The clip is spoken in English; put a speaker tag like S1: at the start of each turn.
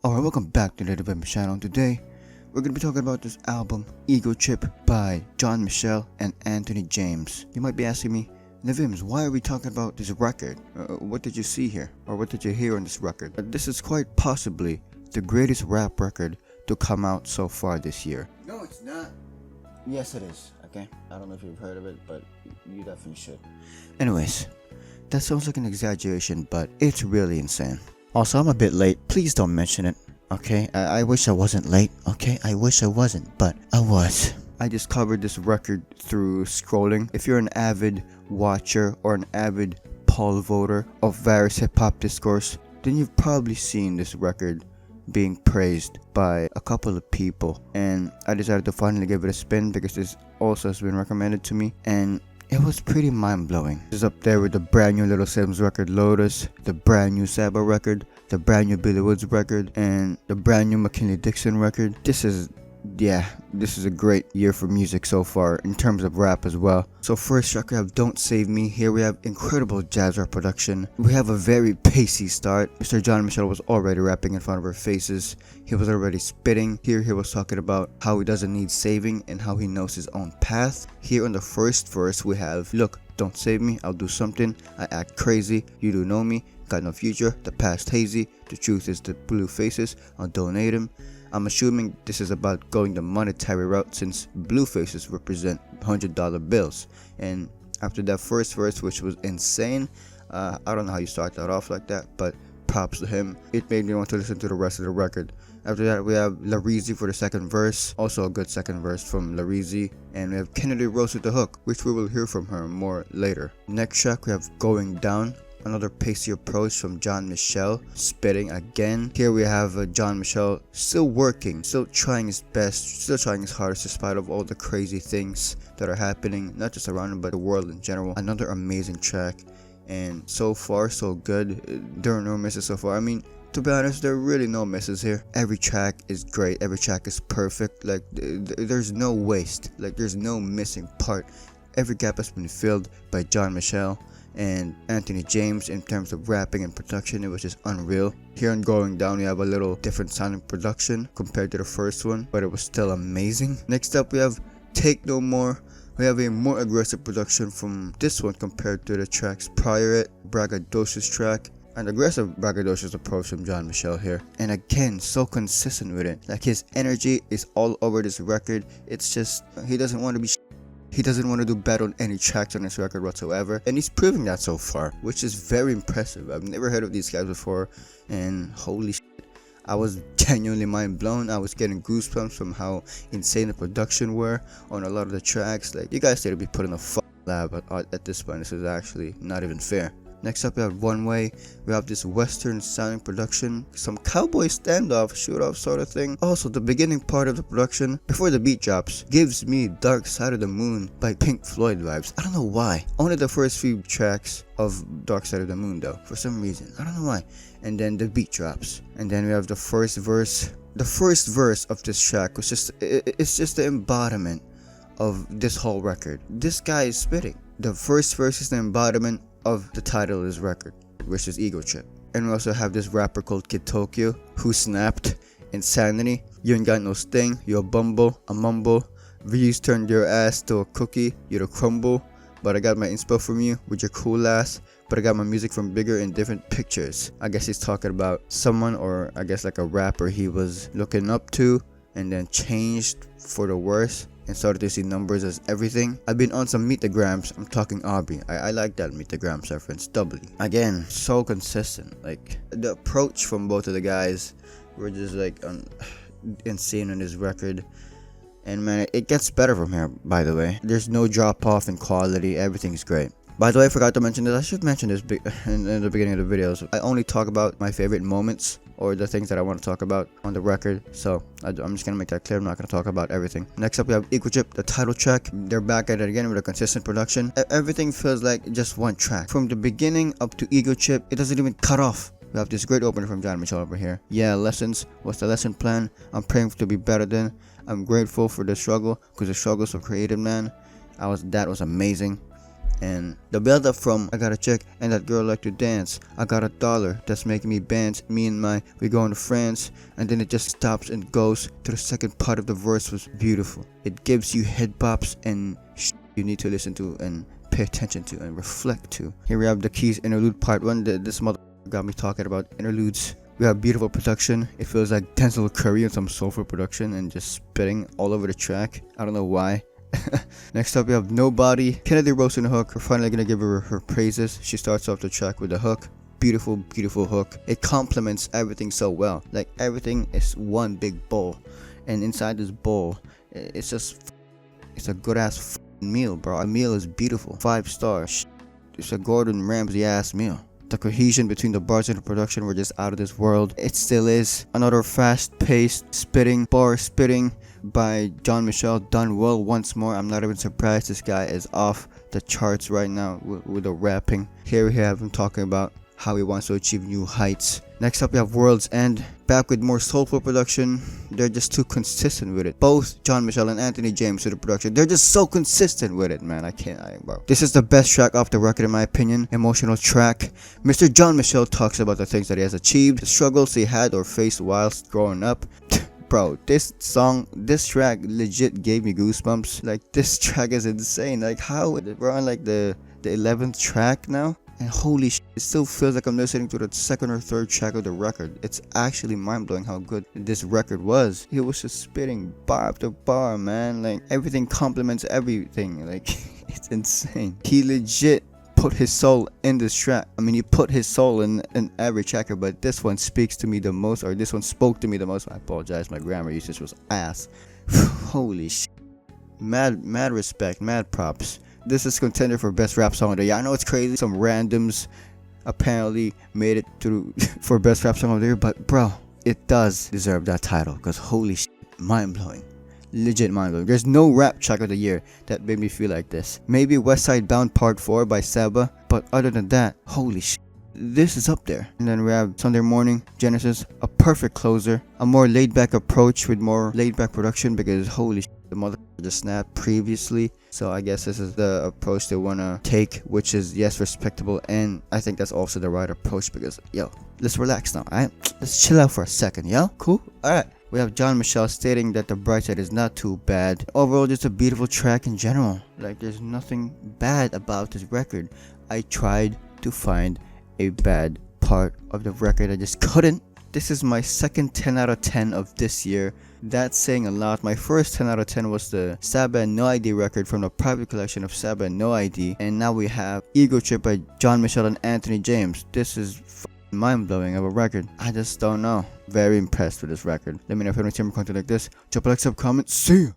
S1: Alright, welcome back to the Navhimz channel. Today, we're going to be talking about this album, Ego Trip by Michel and Anthony James. You might be asking me, Navhimz, why are we talking about this record? What did you see here? Or what did you hear on this record? This is quite possibly the greatest rap record to come out so far this year. No, it's not. Yes, it is. Okay? I don't know if you've heard of it, but you definitely should. Anyways, that sounds like an exaggeration, but it's really insane. Also, I'm a bit late. Please don't mention it, okay? I wish I wasn't late, okay? I wish I wasn't, but I was. I discovered this record through scrolling. If you're an avid watcher or an avid poll voter of various hip-hop discourse, then you've probably seen this record being praised by a couple of people. And I decided to finally give it a spin because this also has been recommended to me. And it was pretty mind-blowing. It's up there with the brand new Little Sims record Lotus, the brand new Saba record, the brand new Billy Woods record, and the brand new McKinley Dixon record. This is a great year for music so far, in terms of rap as well. So first track we have Don't Save Me. Here we have incredible jazz rap production. We have a very pacey start. Mr. Michel was already rapping in front of our faces. He was already spitting. Here he was talking about how he doesn't need saving and how he knows his own path. Here on the first verse we have, look, don't save me, I'll do something. I act crazy, you do know me. Got no future, the past hazy. The truth is the blue faces, I'll donate him. I'm assuming this is about going the monetary route since blue faces represent $100 bills. And after that first verse, which was insane, I don't know how you start that off like that, but props to him. It made me want to listen to the rest of the record. After that we have reezy for the second verse, also a good second verse from reezy. And we have Kennadi Rose with the hook, which we will hear from her more later. Next track we have Going Down. Another pacey approach from Michel, spitting again. Here we have Michel still working, still trying his best, still trying his hardest despite of all the crazy things that are happening, not just around him but the world in general. Another amazing track, and so far so good. There are no misses so far. I mean, to be honest, there are really no misses here. Every track is great, every track is perfect. Like there's no waste, like there's no missing part. Every gap has been filled by Michel and Anthony James in terms of rapping and production. It was just unreal. Here on Going Down we have a little different sounding production compared to the first one, but it was still amazing. Next up we have Take No More. We have a more aggressive production from this one compared to the tracks prior it. Braggadocious track, an aggressive braggadocious approach from Michel here, and again so consistent with it. Like his energy is all over this record. It's just he doesn't want to be He doesn't want to do bad on any tracks on this record whatsoever, and he's proving that so far, which is very impressive. I've never heard of these guys before, and holy shit, I was genuinely mind blown. I was getting goosebumps from how insane the production were on a lot of the tracks. Like, you guys need to be put in a lab at this point. This is actually not even fair. Next up we have Oneway. We have this western sounding production, some cowboy standoff, shoot off sort of thing. Also the beginning part of the production, before the beat drops, gives me Dark Side of the Moon by Pink Floyd vibes. I don't know why. Only the first few tracks of Dark Side of the Moon though, for some reason. I don't know why. And then the beat drops. And then we have the first verse. The first verse of this track was it's just the embodiment of this whole record. This guy is spitting. The first verse is the embodiment of the title of this record, which is Ego Trip. And we also have this rapper called Kid Tokyo who snapped Insanity. You ain't got no sting, you a bumble, a mumble. V's turned your ass to a cookie, you to crumble. But I got my inspo from you with your cool ass. But I got my music from bigger and different pictures. I guess he's talking about someone, or I guess like a rapper he was looking up to and then changed for the worse and started to see numbers as everything. I've been on some Meet-the-Grams. I'm talking Aubrey. I like that Meet-the-Grams reference doubly. Again, so consistent. Like, the approach from both of the guys were just like insane on this record. And man, it gets better from here, by the way. There's no drop off in quality. Everything's great. By the way, I forgot to mention this. I should mention this in the beginning of the videos. I only talk about my favorite moments or the things that I want to talk about on the record. So I'm just going to make that clear. I'm not going to talk about everything. Next up, we have Ego Trip, the title track. They're back at it again with a consistent production. Everything feels like just one track. From the beginning up to Ego Trip, it doesn't even cut off. We have this great opener from Michel over here. Yeah, lessons. What's the lesson plan? I'm praying to be better than. I'm grateful for the struggle because the struggle's so creative, man. That was amazing. And the build up from I got a chick and that girl like to dance, I got a dollar that's making me bounce, me and we going to France, and then it just stops and goes to the second part of the verse was beautiful. It gives you head bops and you need to listen to and pay attention to and reflect to. Here we have the keys interlude part 1. This mother got me talking about interludes. We have beautiful production. It feels like Denzel Curry and some soulful production and just spitting all over the track. I don't know why. Next up we have Nobody. Kennadi roasting the hook. We're finally gonna give her praises. She starts off the track with a hook. Beautiful hook. It complements everything so well. Like everything is one big bowl, and inside this bowl it's a good ass meal, bro. A meal is beautiful. 5 stars. It's a Gordon Ramsay ass meal. The cohesion between the bars and the production were just out of this world. It still is. Another fast-paced bar spitting by John Michel, done well once more. I'm not even surprised this guy is off the charts right now with the rapping. Here we have him talking about how he wants to achieve new heights. Next up we have World's End, back with more soulful production. They're just too consistent with it. Both John Michel and Anthony James with the production, they're just so consistent with it, man. Bro. This is the best track off the record in my opinion. Emotional track. Mr. John Michel talks about the things that he has achieved, the struggles he had or faced whilst growing up. Bro, this track legit gave me goosebumps. Like, this track is insane. Like, how we're on like the 11th track now, and holy shit, it still feels like I'm listening to the second or third track of the record. It's actually mind-blowing how good this record was. He was just spitting bar after bar, man. Like, everything complements everything. Like, it's insane. He legit put his soul in this track. I mean, he put his soul in every tracker, but this one speaks to me the most, or this one spoke to me the most. I apologize, my grammar usage was ass. Holy shit. Mad respect, mad props. This is contender for best rap song of the year. I know it's crazy. Some randoms apparently made it through for best rap song of the year, but bro, it does deserve that title because holy shit, mind-blowing. Legit mind-blowing. There's no rap track of the year that made me feel like this. Maybe West Side Bound Part 4 by Saba, but other than that, holy shit, this is up there. And then we have Sunday Morning, Genesis, a perfect closer, a more laid-back approach with more laid-back production because holy shit, the mother just snapped previously. So I guess this is the approach they want to take, which is, yes, respectable, and I think that's also the right approach because, yo, let's relax now, alright? Let's chill out for a second, yo? Cool? Alright. We have John Michel stating that the bright side is not too bad. Overall, just a beautiful track in general. Like, there's nothing bad about this record. I tried to find a bad part of the record, I just couldn't. This is my second 10 out of 10 of this year. That's saying a lot. My first 10 out of 10 was the Saba and No ID record from the private collection of Saba and No ID. And now we have Ego Trip by John Michel and Anthony James. This is mind-blowing of a record. I just don't know. Very impressed with this record. Let me know if you want to see more content like this. Drop a like, sub, comment. See ya!